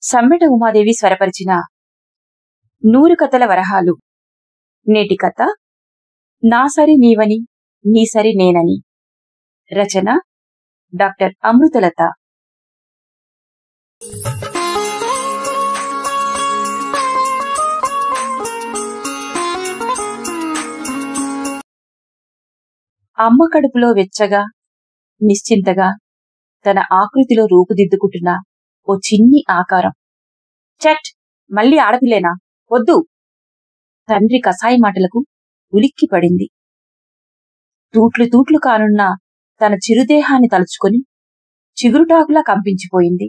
సమ్మెట ఉమాదేవి స్వరపరిచిన 100 కథల వరహాలు. నేటి కథ నా సరి నీవని నీ సరి నేనని. రచన డాక్టర్ అమృతలత. అమ్మ కడుపులో వెచ్చగా నిశ్చింతగా తన ఆకృతిలో రూపుదిద్దుకుంటున్న ఓ చిన్ని ఆకారం. చట్, మళ్ళీ ఆడపిల్లేనా? వద్దు. తండ్రి కసాయి మాటలకు ఉలిక్కి పడింది. తూట్లు తూట్లు కానున్న తన చిరుదేహాన్ని తలుచుకొని చిగురుటాకులా కంపించిపోయింది.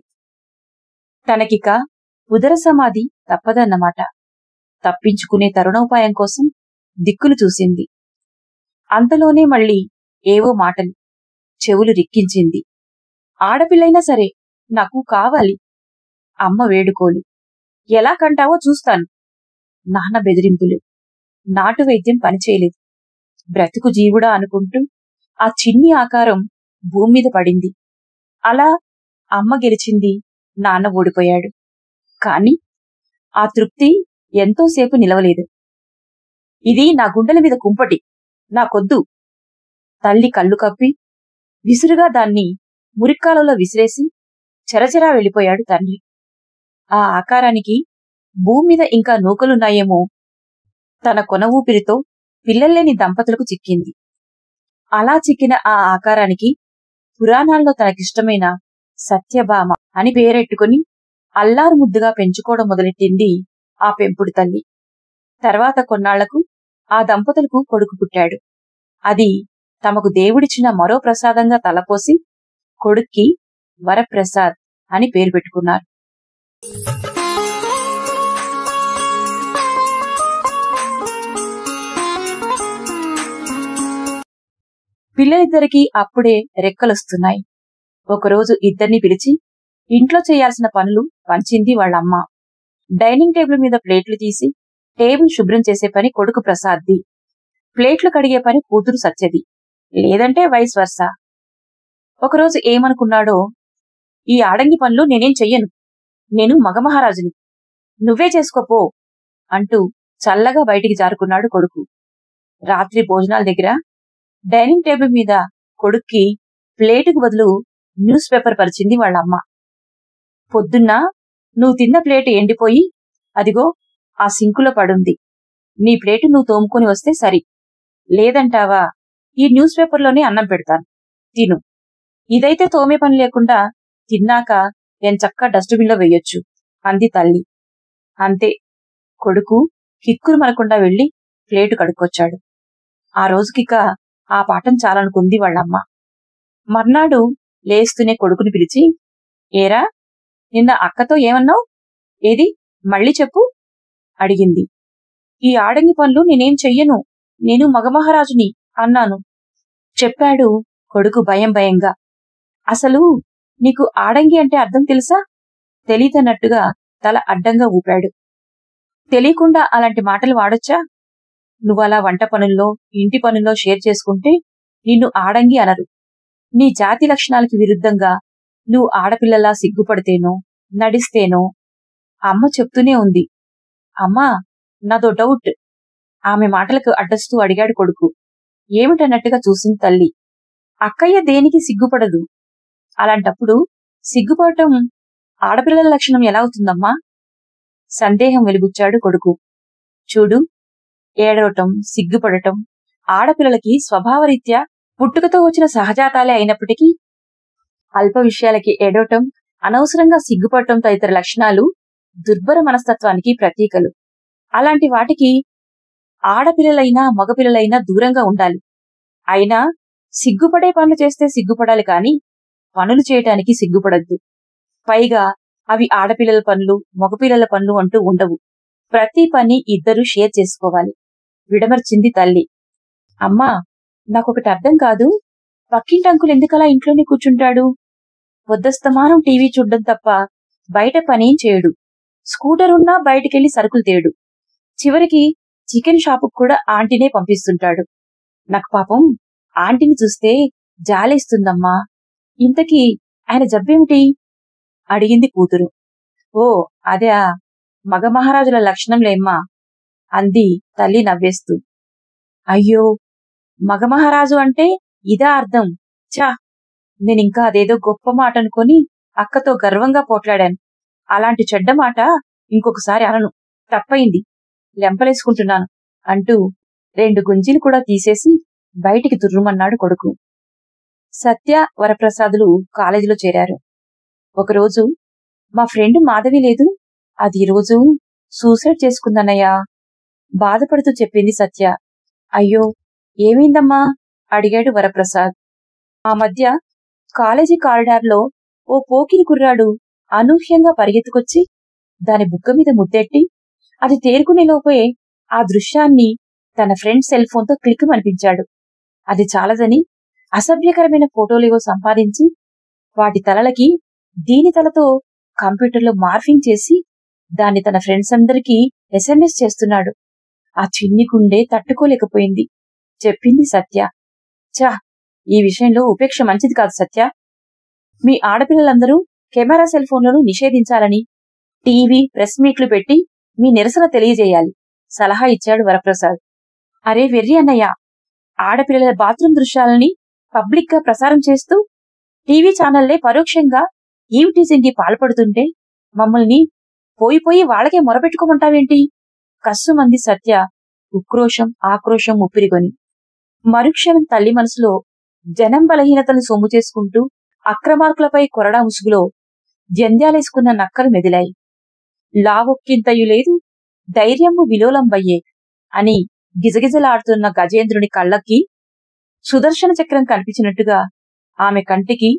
తనకిక ఉదర సమాధి తప్పదన్నమాట. తప్పించుకునే తరుణోపాయం కోసం దిక్కులు చూసింది. అంతలోనే మళ్ళీ ఏవో మాటలు చెవులు రిక్కించింది. ఆడపిల్లైనా సరే నాకు కావాలి. అమ్మ వేడుకోలు. ఎలా కంటావో చూస్తాను. నాన్న బెదిరింపులు. నాటు వైద్యం పనిచేయలేదు. బ్రతుకు జీవుడా అనుకుంటూ ఆ చిన్ని ఆకారం భూమి మీద పడింది. అలా అమ్మ గెలిచింది, నాన్న ఓడిపోయాడు. కాని ఆ తృప్తి ఎంతోసేపు నిలవలేదు. ఇది నా గుండెల మీద కుంపటి, నాకొద్దు. తల్లి కళ్ళు కప్పి విసురుగా దాన్ని మురిక్కాలలో విసిరేసి చెరచెరా వెళ్ళిపోయాడు తండ్రి. ఆ ఆకారానికి భూమి మీద ఇంకా నూకలున్నాయేమో తన కొన ఊపిరితో పిల్లల్లేని దంపతులకు చిక్కింది. అలా చిక్కిన ఆ ఆకారానికి పురాణాల్లో తనకిష్టమైన సత్యభామ అని పేరెట్టుకుని అల్లారు ముద్దుగా పెంచుకోవడం మొదలెట్టింది ఆ పెంపుడు తల్లి. తర్వాత కొన్నాళ్లకు ఆ దంపతులకు కొడుకు పుట్టాడు. అది తమకు దేవుడిచ్చిన మరో ప్రసాదంగా తలపోసి కొడుక్కి వరప్రసాద్ అని పేరు పెట్టుకున్నారు. పిల్లలిద్దరికీ అప్పుడే రెక్కలొస్తున్నాయి. ఒకరోజు ఇద్దరిని పిలిచి ఇంట్లో చేయాల్సిన పనులు పంచింది వాళ్ళమ్మ. డైనింగ్ టేబుల్ మీద ప్లేట్లు తీసి టేబుల్ శుభ్రం చేసే పని కొడుకు ప్రసాద్ది. ప్లేట్లు కడిగే పని కూతురు సత్యది. లేదంటే వైస్ వర్సా. ఒకరోజు ఏమనుకున్నాడో, ఈ ఆడంగి పనులు నేనేం చెయ్యను, నేను మగమహారాజుని, నువ్వే చేసుకోపో అంటూ చల్లగా బయటికి జారుకున్నాడు కొడుకు. రాత్రి భోజనాల దగ్గర డైనింగ్ టేబుల్ మీద కొడుక్కి ప్లేటుకు బదులు న్యూస్ పేపర్ పరిచింది వాళ్ళమ్మ. పొద్దున్న నువ్వు తిన్న ప్లేటు ఎండిపోయి అదిగో ఆ సింకులో పడుంది. నీ ప్లేటు నువ్వు తోముకొని వస్తే సరి. లేదంటావా ఈ న్యూస్ పేపర్లోనే అన్నం పెడతాను, తిను. ఇదైతే తోమే పని లేకుండా తిన్నాక ఎంచక్కా డస్ట్బిన్లో వెయ్యొచ్చు అంది తల్లి. అంతే, కొడుకు కిక్కురు మనకుండా వెళ్లి ప్లేటు కడుక్కొచ్చాడు. ఆ రోజుకిక ఆ పాఠం చాలనుకుంది వాళ్ళమ్మ. మర్నాడు లేస్తూనే కొడుకుని పిలిచి, ఏరా, నిన్న అక్కతో ఏమన్నావు? ఏది మళ్ళీ చెప్పు అడిగింది. ఈ ఆడంగి పనులు నేనేం చెయ్యను, నేను మగమహారాజుని అన్నాను చెప్పాడు కొడుకు భయం భయంగా. అసలు నీకు ఆడంగి అంటే అర్థం తెలుసా? తెలీదన్నట్టుగా తల అడ్డంగా ఊపాడు. తెలియకుండా అలాంటి మాటలు వాడొచ్చా? నువ్వలా వంట పనుల్లో ఇంటి పనుల్లో షేర్ చేసుకుంటే నిన్ను ఆడంగి అనరు. నీ జాతి లక్షణాలకి విరుద్ధంగా నువ్వు ఆడపిల్లలా సిగ్గుపడితేనో నడిస్తేనో. అమ్మ చెప్తూనే ఉంది. అమ్మా, నాదో డౌట్. ఆమె మాటలకు అడ్డస్తూ అడిగాడు కొడుకు. ఏమిటన్నట్టుగా చూసింది తల్లి. అక్కయ్య దేనికి సిగ్గుపడదు. అలాంటప్పుడు సిగ్గుపడటం ఆడపిల్లల లక్షణం ఎలా అవుతుందమ్మా? సందేహం వెలుగుచ్చాడు కొడుకు. చూడు, ఏడవటం సిగ్గుపడటం ఆడపిల్లలకి స్వభావరీత్యా పుట్టుకతో వచ్చిన సహజాతాలే అయినప్పటికీ అల్ప విషయాలకి ఏడవటం, అనవసరంగా సిగ్గుపడటం తదితర లక్షణాలు దుర్భర మనస్తత్వానికి ప్రతీకలు. అలాంటి వాటికి ఆడపిల్లలైనా మగపిల్లలైనా దూరంగా ఉండాలి. అయినా సిగ్గుపడే పనులు చేస్తే సిగ్గుపడాలి కాని పనులు చేయటానికి సిగ్గుపడద్దు. పైగా అవి ఆడపిల్లల పనులు మగపిల్లల పనులు అంటూ ఉండవు. ప్రతి పని ఇద్దరూ షేర్ చేసుకోవాలి విడమర్చింది తల్లి. అమ్మా, నాకొకటి అర్థం కాదు. పక్కింటి అంకులు ఎందుకలా ఇంట్లోనే కూర్చుంటాడు? పొద్దస్తమానం టీవీ చూడ్డం తప్ప బయట పనేం చేయడు. స్కూటర్ ఉన్నా బయటికెళ్లి సరుకులు తేడు. చివరికి చికెన్ షాపుకు కూడా ఆంటీనే పంపిస్తుంటాడు. నాకు పాపం ఆంటీని చూస్తే జాలేస్తుందమ్మా. ఇంతకీ ఆయన జబ్బేమిటి? అడిగింది కూతురు. ఓ అదే, మగ మహారాజుల లక్షణంలేమ్మా అంది తల్లి నవ్వేస్తూ. అయ్యో, మగ మహారాజు అంటే ఇదా అర్థం? చా, నేనింకా అదేదో గొప్ప మాట అనుకొని అక్కతో గర్వంగా పోట్లాడాను. అలాంటి చెడ్డ మాట ఇంకొకసారి అనను. తప్పయింది, లెంపలేసుకుంటున్నాను అంటూ 2 గుంజీలు కూడా తీసేసి బయటికి తుర్రుమన్నాడు కొడుకు. సత్య, వరప్రసాదులు కాలేజీలో చేరారు. ఒకరోజు, మా ఫ్రెండ్ మాధవి లేదు, అది ఈరోజు సూసైడ్ చేసుకుందన్నయ్యా బాధపడుతూ చెప్పింది సత్య. అయ్యో, ఏమైందమ్మా అడిగాడు వరప్రసాద్. ఆ మధ్య కాలేజీ కారిడార్లో ఓ పోకిరి కుర్రాడు అనూహ్యంగా పరిగెత్తుకొచ్చి దాని బుగ్గ మీద ముద్దెట్టి అది తేరుకునే లోపే ఆ దృశ్యాన్ని తన ఫ్రెండ్ సెల్ ఫోన్తో క్లిక్కుమనిపించాడు. అది చాలదని అసభ్యకరమైన ఫోటోలేవో సంపాదించి వాటి తలలకి దీని తలతో కంప్యూటర్లో మార్ఫింగ్ చేసి దాన్ని తన ఫ్రెండ్స్ అందరికీ SMS చేస్తున్నాడు. ఆ చిన్ని గుండె తట్టుకోలేకపోయింది, చెప్పింది సత్య. చా, ఈ విషయంలో ఉపేక్ష మంచిది కాదు సత్య. మీ ఆడపిల్లలందరూ కెమెరా సెల్ ఫోన్లను నిషేధించాలని టీవీ, ప్రెస్ మీట్లు పెట్టి మీ నిరసన తెలియజేయాలి సలహా ఇచ్చాడు వరప్రసాద్. అరే వెర్రి అన్నయ్య, ఆడపిల్లల బాత్రూం దృశ్యాలని పబ్లిక్ గా ప్రసారం చేస్తూ టీవీ ఛానళ్లే పరోక్షంగా ఈవ్టీజింగ్ కి పాల్పడుతుంటే మమ్మల్ని పోయి వాళ్ళకే మొరపెట్టుకోమంటావేంటి? కస్సుమంది సత్య ఉక్రోషం, ఆక్రోషం ఉప్పిరిగొని. మరుక్షణం తల్లి మనసులో జనం బలహీనతను సొమ్ము చేసుకుంటూ అక్రమార్కులపై కొరడా ముసుగులో జంధ్యాలేసుకున్న నక్కలు మెదిలాయి. లావొక్కింతయు లేదు, ధైర్యము విలోలంబయ్యే అని గిజగిజలాడుతున్న గజేంద్రుని కళ్ళకి సుదర్శన చక్రం కనిపించినట్టుగా ఆమె కంటికి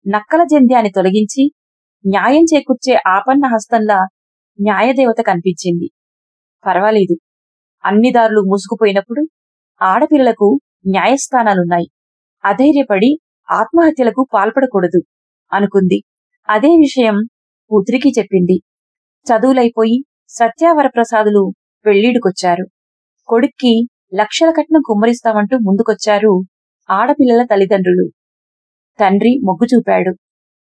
నక్కల జంధ్యాన్ని తొలగించి న్యాయం చేకూర్చే ఆపన్న హస్తంలా న్యాయదేవత కనిపించింది. పర్వాలేదు, అన్ని దారులు మూసుకుపోయినప్పుడు ఆడపిల్లలకు న్యాయస్థానాలున్నాయి, అధైర్యపడి ఆత్మహత్యలకు పాల్పడకూడదు అనుకుంది. అదే విషయం కూతురికి చెప్పింది. చదువులైపోయి సత్యావరప్రసాదులు పెళ్లిడికొచ్చారు. కొడుక్కి లక్షల కట్నం కుమ్మరిస్తామంటూ ముందుకొచ్చారు ఆడపిల్లల తల్లిదండ్రులు. తండ్రి మొగ్గు చూపాడు.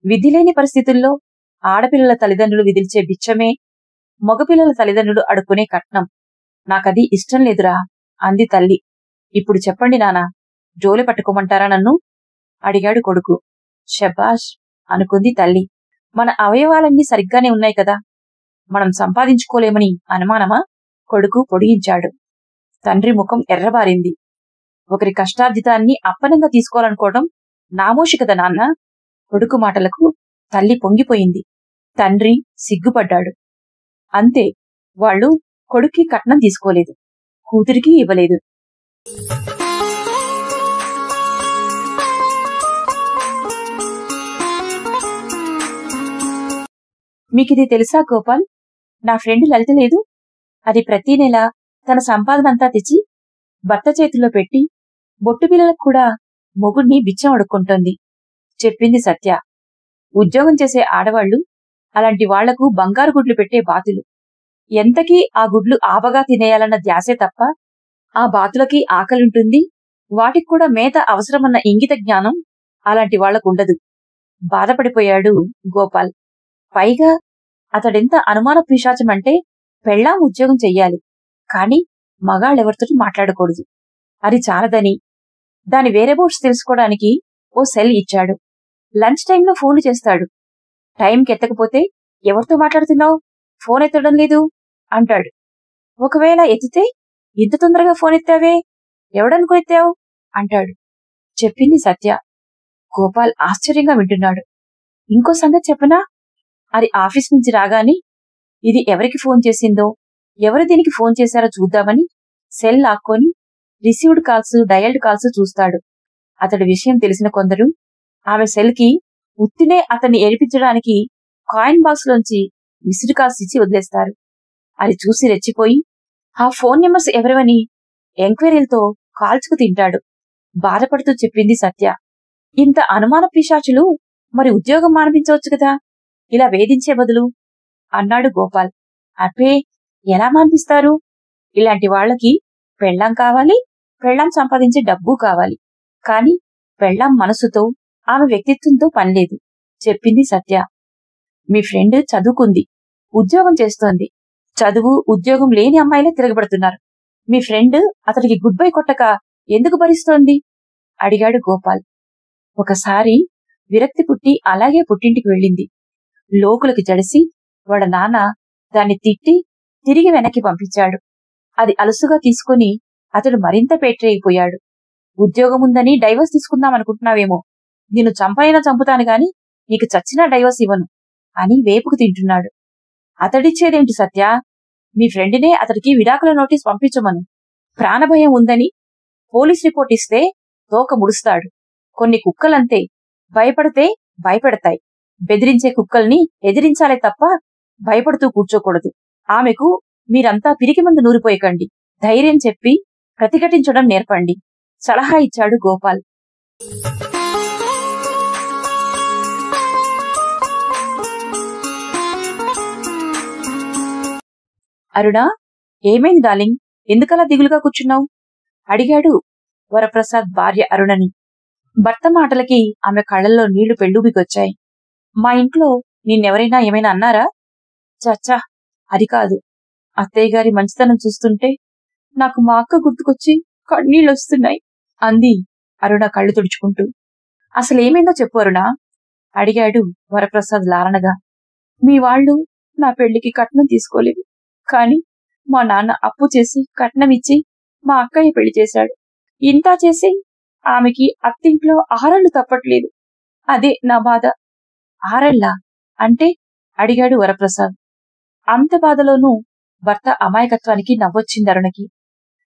విధిలేని పరిస్థితుల్లో ఆడపిల్లల తల్లిదండ్రులు విధిల్చే బిచ్చమే మగపిల్లల తల్లిదండ్రులు అడుక్కునే కట్నం. నాకది ఇష్టం లేదురా అంది తల్లి. ఇప్పుడు చెప్పండి నానా, జోలి పట్టుకోమంటారా నన్ను అడిగాడు కొడుకు. శబాష్ అనుకుంది తల్లి. మన అవయవాలన్నీ సరిగ్గానే ఉన్నాయి కదా, మనం సంపాదించుకోలేమని అనుమానమా? కొడుకు పొడిగించాడు. తండ్రి ముఖం ఎర్రబారింది. ఒకరి కష్టార్జితాన్ని అప్పనంగా తీసుకోవాలనుకోవడం నామోషి కదా నాన్న. కొడుకు మాటలకు తల్లి పొంగిపోయింది. తండ్రి సిగ్గుపడ్డాడు. అంతే, వాళ్ళు కొడుక్కి కట్నం తీసుకోలేదు, కూతురికి ఇవ్వలేదు. మీకిది తెలుసా గోపాల్? నా ఫ్రెండ్ లలిత లేదు, అది ప్రతి నెల తన సంపాదనంతా తెచ్చి భర్త చేతిలో పెట్టి బొట్టు పిల్లలకు కూడా మొగుణ్ణి బిచ్చం అడుక్కుంటోంది, చెప్పింది సత్య. ఉద్యోగం చేసే ఆడవాళ్లు అలాంటి వాళ్లకు బంగారు గుడ్లు పెట్టే బాతులు. ఎంతకీ ఆ గుడ్లు ఆబగా తినేయాలన్న ధ్యాసే తప్ప ఆ బాతులకి ఆకలింటుంది, వాటికి కూడా మేత అవసరమన్న ఇంగిత జ్ఞానం అలాంటి వాళ్లకుండదు. బాధపడిపోయాడు గోపాల్. పైగా అతడెంత అనుమాన పిశాచమంటే పెళ్ళాం ఉద్యోగం చెయ్యాలి, కాని మగాళ్ళెవరితోటి మాట్లాడకూడదు. అది చాలదని దాని వేరేబోట్స్ తెలుసుకోవడానికి ఓ సెల్ ఇచ్చాడు. లంచ్ టైంలో ఫోన్లు చేస్తాడు. టైంకి ఎత్తకపోతే ఎవరితో మాట్లాడుతున్నావు, ఫోన్ ఎత్తడం లేదు అంటాడు. ఒకవేళ ఎత్తితే ఇంత తొందరగా ఫోన్ ఎత్తావే, ఎవడనుకో ఎత్తావు అంటాడు, చెప్పింది సత్య. గోపాల్ ఆశ్చర్యంగా వింటున్నాడు. ఇంకో సంగతి చెప్పనా? అది ఆఫీస్ నుంచి రాగాని ఇది ఎవరికి ఫోన్ చేసిందో, ఎవరు దీనికి ఫోన్ చేశారో చూద్దామని సెల్ లాక్కొని రిసీవ్డ్ కాల్స్, డయల్డ్ కాల్స్ చూస్తాడు. అతడి విషయం తెలిసిన కొందరు ఆమె సెల్ కి ఉత్తినే అతన్ని ఏడిపించడానికి కాయిన్ బాక్స్ లోంచి మిస్డ్ కాల్స్ ఇచ్చి వదిలేస్తారు. అది చూసి రెచ్చిపోయి ఆ ఫోన్ నెంబర్స్ ఎవరివని ఎంక్వైరీలతో కాల్చుకు తింటాడు. బాధపడుతూ చెప్పింది సత్య. ఇంత అనుమాన పిశాచులు మరి ఉద్యోగం మానిపించవచ్చు కదా, ఇలా వేధించే బదులు అన్నాడు గోపాల్. అబ్బే, ఎలా మానిపిస్తారు? ఇలాంటి వాళ్ళకి పెళ్ళాం కావాలి, పెళ్ళాం సంపాదించే డబ్బు కావాలి. కాని పెళ్ళాం మనసుతో, ఆమె వ్యక్తిత్వంతో పనిలేదు, చెప్పింది సత్య. మీ ఫ్రెండ్ చదువుకుంది, ఉద్యోగం చేస్తోంది. చదువు ఉద్యోగం లేని అమ్మాయిలే తిరగబడుతున్నారు. మీ ఫ్రెండ్ అతడికి గుడ్ బై కొట్టక ఎందుకు భరిస్తోంది? అడిగాడు గోపాల్. ఒకసారి విరక్తి పుట్టి అలాగే పుట్టింటికి వెళ్ళింది. లోకులకి జడిసి వాళ్ళ నాన్న దాన్ని తిట్టి తిరిగి వెనక్కి పంపించాడు. అది అలుసుగా తీసుకుని అతడు మరింత పేట్రైపోయాడు. ఉద్యోగముందని డైవర్స్ తీసుకుందామనుకుంటున్నావేమో, నిన్ను చంపైనా చంపుతాను గాని నీకు చచ్చినా డైవర్స్ ఇవ్వను అని వేపుకు తింటున్నాడు. అతడిచ్చేదేంటి సత్య? మీ ఫ్రెండ్నే అతడికి విడాకుల నోటీస్ పంపించమను. ప్రాణభయం ఉందని పోలీస్ రిపోర్ట్ ఇస్తే తోక ముడుస్తాడు. కొన్ని కుక్కలంతే, భయపడితే భయపెడతాయి. బెదిరించే కుక్కల్ని ఎదిరించాలే తప్ప భయపడుతూ కూర్చోకూడదు. ఆమెకు మీరంతా పిరికి మందు నూరిపోయకండి, ధైర్యం చెప్పి ప్రతిఘటించడం నేర్పండి సలహా ఇచ్చాడు గోపాల్. అరుణా, ఏమైంది డార్లింగ్, ఎందుకలా దిగులుగా కూర్చున్నావు? అడిగాడు వరప్రసాద్ భార్య అరుణని. భర్త మాటలకి ఆమె కళ్లల్లో నీళ్లు పెళ్ళూబికొచ్చాయి. మా ఇంట్లో నిన్నెవరైనా ఏమైనా అన్నారా? చచ్చా, అది కాదు. అత్తయ్య గారి మంచితనం చూస్తుంటే నాకు మా అక్క గుర్తుకొచ్చి కన్నీళ్ళొస్తున్నాయి అంది అరుణ కళ్ళు తుడుచుకుంటూ. అసలేమైందో చెప్పు అరుణా అడిగాడు వరప్రసాద్ లాలనగా. మీ వాళ్ళు నా పెళ్లికి కట్నం తీసుకోలేదు, కాని మా నాన్న అప్పు చేసి కట్నం ఇచ్చి మా అక్కయ్య పెళ్లి చేశాడు. ఇంతా చేసి ఆమెకి అత్తింట్లో ఆరళ్ళు తప్పట్లేదు. అదే నా బాధ. ఆరళ్ళా అంటే? అడిగాడు వరప్రసాద్. అంత బాధలోనూ భర్త అమాయకత్వానికి నవ్వొచ్చింది అరుణకి.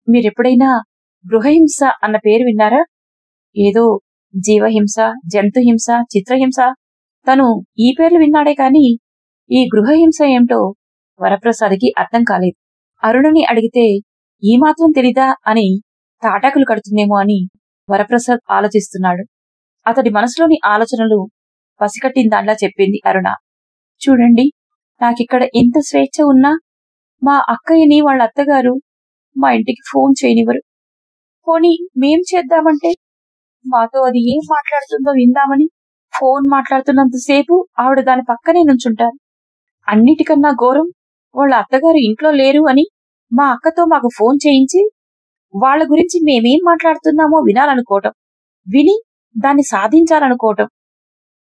మీరెప్పుడైనా గృహహింస అన్న పేరు విన్నారా? ఏదో జీవహింస, జంతుహింస, చిత్రహింస, తను ఈ పేర్లు విన్నాడే కాని ఈ గృహహింస ఏమిటో వరప్రసాద్కి అర్థం కాలేదు. అరుణని అడిగితే ఈ మాత్రం తెలీదా అని తాటాకులు కడుతుందేమో అని వరప్రసాద్ ఆలోచిస్తున్నాడు. అతడి మనసులోని ఆలోచనలు పసికట్టిందాన్లా చెప్పింది అరుణ. చూడండి, నాకిక్కడ ఎంత స్వేచ్ఛ ఉన్నా మా అక్కయ్యని వాళ్ళ అత్తగారు మా ఇంటికి ఫోన్ చేయనివ్వరు. పోనీ మేం చేద్దామంటే మాతో అది ఏం మాట్లాడుతుందో విందామని ఫోన్ మాట్లాడుతున్నంతసేపు ఆవిడ దాని పక్కనే నుంచుంటారు. అన్నిటికన్నా ఘోరం, వాళ్ళ అత్తగారు ఇంట్లో లేరు అని మా అక్కతో మాకు ఫోన్ చేయించి వాళ్ల గురించి మేమేం మాట్లాడుతున్నామో వినాలనుకోవటం, విని దాన్ని సాధించాలనుకోవటం.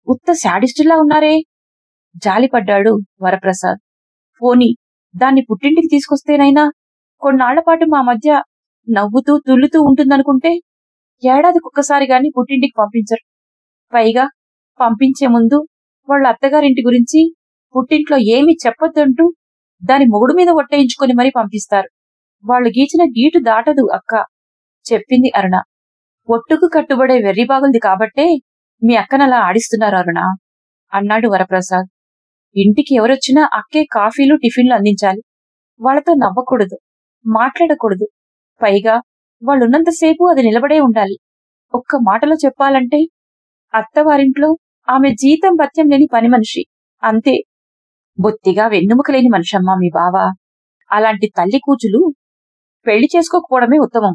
ఉత్త శాడిస్టులా ఉన్నారే. జాలిపడ్డాడు వరప్రసాద్. పోనీ దాన్ని పుట్టింటికి తీసుకొస్తేనైనా కొన్నాళ్లపాటు మా మధ్య నవ్వుతూ తుల్లుతూ ఉంటుందనుకుంటే ఏడాదికొక్కసారి గాని పుట్టింటికి పంపించరు. పైగా పంపించే ముందు వాళ్ళ అత్తగారింటి గురించి పుట్టింట్లో ఏమీ చెప్పొద్దంటూ దాని మొగుడు మీద ఒట్టేయించుకుని మరీ పంపిస్తారు. వాళ్ళు గీచిన గీటు దాటదు అక్క, చెప్పింది అరుణ. ఒట్టుకు కట్టుబడే వెర్రిబాగుంది కాబట్టే మీ అక్కనలా ఆడిస్తున్నారు అరుణ అన్నాడు వరప్రసాద్. ఇంటికి ఎవరొచ్చినా అక్కే కాఫీలు టిఫిన్లు అందించాలి. వాళ్లతో నవ్వకూడదు, మాట్లాడకూడదు. పైగా వాళ్ళున్నంతసేపు అది నిలబడే ఉండాలి. ఒక్క మాటలో చెప్పాలంటే అత్తవారింట్లో ఆమె జీతం భత్యం లేని పని మనిషి అంతే. బొత్తిగా వెన్నుముక లేని మనిషమ్మా మీ బావ. అలాంటి తల్లి కూచులు పెళ్లి చేసుకోకపోవడమే ఉత్తమం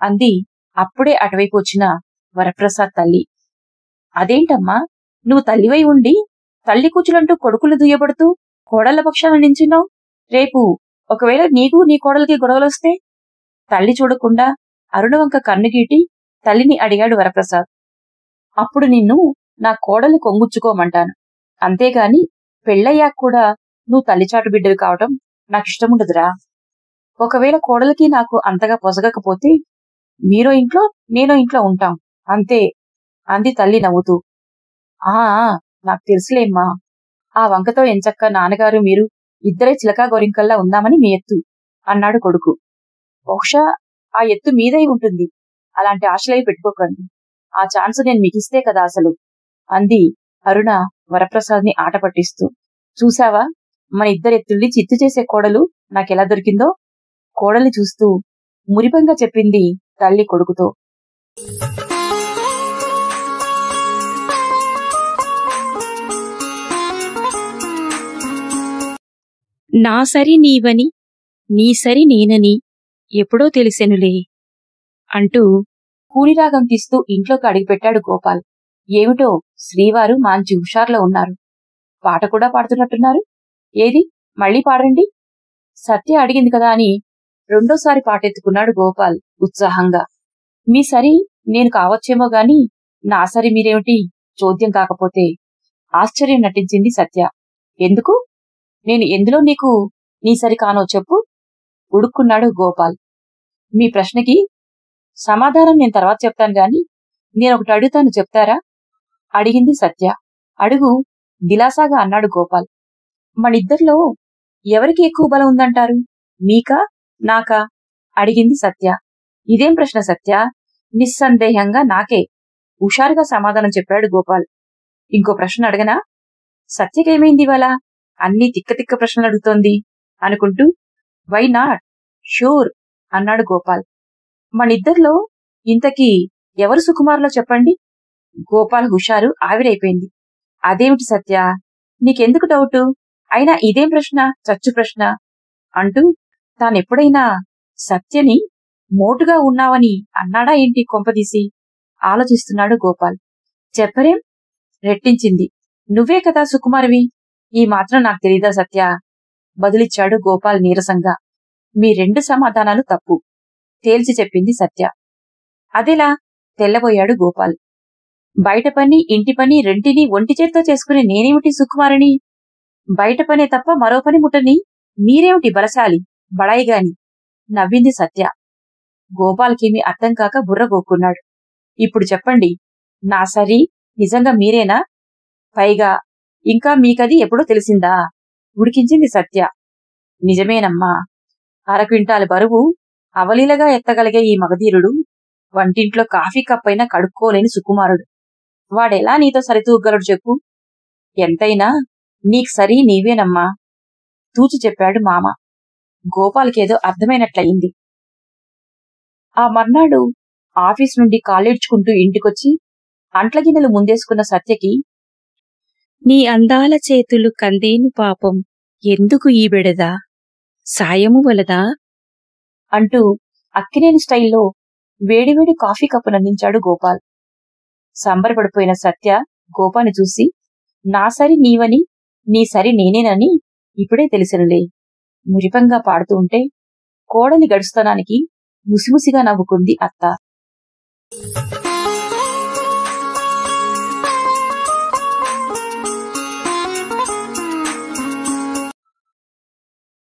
అంది అప్పుడే అటువైపు వచ్చిన వరప్రసాద్ తల్లి. అదేంటమ్మా, నువ్వు తల్లివై ఉండి తల్లి కూచులంటూ కొడుకులు దుయ్యబడుతూ కోడళ్ల పక్షాన నించున్నావు? రేపు ఒకవేళ నీకు నీ కోడలికి గొడవలొస్తే? తల్లి చూడకుండా అరుణవంక కన్నుగీటి తల్లిని అడిగాడు వరప్రసాద్. అప్పుడు నిన్ను నా కోడలు కొంగుచ్చుకోమంటాను, అంతేగాని పెళ్ళయ్యాక కూడా నువ్వు తల్లిచాటు బిడ్డవి కావటం నాకిష్టముండదురా. ఒకవేళ కోడలికి నాకు అంతగా పొసగకపోతే మీరో ఇంట్లో నేనో ఇంట్లో ఉంటాం అంతే అంది తల్లి నవ్వుతూ. ఆ నాకు తెలుసులేమ్మా, ఆ వంకతో ఎంచక్క నాన్నగారు మీరు ఇద్దరే చిలకా గోరింకల్లా ఉందామని మీ ఎత్తు అన్నాడు కొడుకు. బహుశా ఆ ఎత్తు మీదై ఉంటుంది. అలాంటి ఆశలవి పెట్టుకోకండి. ఆ ఛాన్స్ నేను మీకిస్తే కదా అసలు అంది అరుణ వరప్రసాద్ని ఆట పట్టిస్తూ. చూసావా, మన ఇద్దరెత్తుల్ని చిత్తు చేసే కోడలు నాకెలా దొరికిందో? కోడల్ని చూస్తూ మురిపంగా చెప్పింది తల్లి కొడుకుతో. నా సరి నీవని, నీ సరి నేనని ఎప్పుడో తెలిసెనులే అంటూ కూలిరాగం తీస్తూ ఇంట్లోకి అడిగిపెట్టాడు గోపాల్. ఏమిటో శ్రీవారు మంచి హుషారులో ఉన్నారు. పాట కూడా పాడుతున్నట్టున్నారు. ఏది మళ్ళీ పాడండి. సత్య అడిగింది కదా అని రెండోసారి పాటెత్తుకున్నాడు గోపాల్ ఉత్సాహంగా. మీ సరి నేను కావచ్చేమో గాని నా సరి మీరేమిటి చోద్యం కాకపోతే ఆశ్చర్యం నటించింది సత్య. ఎందుకు? నేను ఎందులో నీకు నీ సరి కానో చెప్పు ఉడుక్కున్నాడు గోపాల్. మీ ప్రశ్నకి సమాధానం నేను తర్వాత చెప్తాను గాని నేనొకటి అడుగుతాను చెప్తారా అడిగింది సత్య. అడుగు దిలాసాగా అన్నాడు గోపాల్. మనిద్దరిలో ఎవరికి ఎక్కువ బలం ఉందంటారు? మీకా నాకా అడిగింది సత్య. ఇదేం ప్రశ్న సత్య? నిస్సందేహంగా నాకే హుషారుగా సమాధానం చెప్పాడు గోపాల్. ఇంకో ప్రశ్న అడగనా? సత్యకేమైంది ఇవాళ అన్నీ తిక్క ప్రశ్నలు అడుగుతోంది అనుకుంటూ వై నాట్ షూర్ అన్నాడు గోపాల్. మనిద్దరిలో ఇంతకీ ఎవరు సుకుమారులో చెప్పండి. గోపాల్ హుషారు ఆవిరైపోయింది. అదేమిటి సత్య నీకెందుకు డౌటు? అయినా ఇదేం ప్రశ్న చచ్చు ప్రశ్న అంటూ తానెప్పుడైనా సత్యని మోటుగా ఉన్నావని అన్నాడా ఏంటి కొంపదీసి ఆలోచిస్తున్నాడు గోపాల్. చెప్పరేం రెట్టించింది. నువ్వే కదా సుకుమారివి. ఈ మాత్రం నాకు తెలీదా సత్య బదులిచ్చాడు గోపాల్ నీరసంగా. మీ రెండు సమాధానాలు తప్పు తేల్చి చెప్పింది సత్య. అదెలా తెల్లబోయాడు గోపాల్. బయట పని ఇంటి పని రెంటిని ఒంటి చేత్తో చేసుకుని నేనేమిటి సుకుమారిని? బయట పనే తప్ప మరో పని ముట్టని మీరేమిటి బలశాలి బడాయిగాని నవ్వింది సత్య. గోపాల్కేమీ అర్థం కాక బుర్ర గోక్కున్నాడు. ఇప్పుడు చెప్పండి నా సరి నిజంగా మీరేనా? పైగా ఇంకా మీకది ఎప్పుడో తెలిసిందా ఉడికించింది సత్య. నిజమేనమ్మా. అరక్వింటాలు బరువు అవలీలగా ఎత్తగలిగే ఈ మగధీరుడు వంటింట్లో కాఫీ కప్పైనా కడుక్కోలేని సుకుమారుడు. వాడెలా నీతో సరితూగలడు చెప్పు? ఎంతైనా నీకు సరి నీవేనమ్మా తూచి చెప్పాడు మామ. గోపాల్కేదో అర్థమైనట్లయింది. ఆ మర్నాడు ఆఫీస్ నుండి కాలేడ్చుకుంటూ ఇంటికొచ్చి అంట్లగిన్నెలు ముందేసుకున్న సత్యకి నీ అందాల చేతులు కందేను పాపం ఎందుకు ఈ బెడదా సాయము వలదా అంటూ అక్కినేని స్టైల్లో వేడివేడి కాఫీ కప్పునందించాడు గోపాల్. సంబరపడిపోయిన సత్య గోపాని చూసి నా సరి నీవని నీ సరి నేనేనని ఇప్పుడే తెలిసినలే మురిపంగా పాడుతూ ఉంటే కోడలి గడుస్తనానికి ముసిముసిగా నవ్వుకుంది అత్త.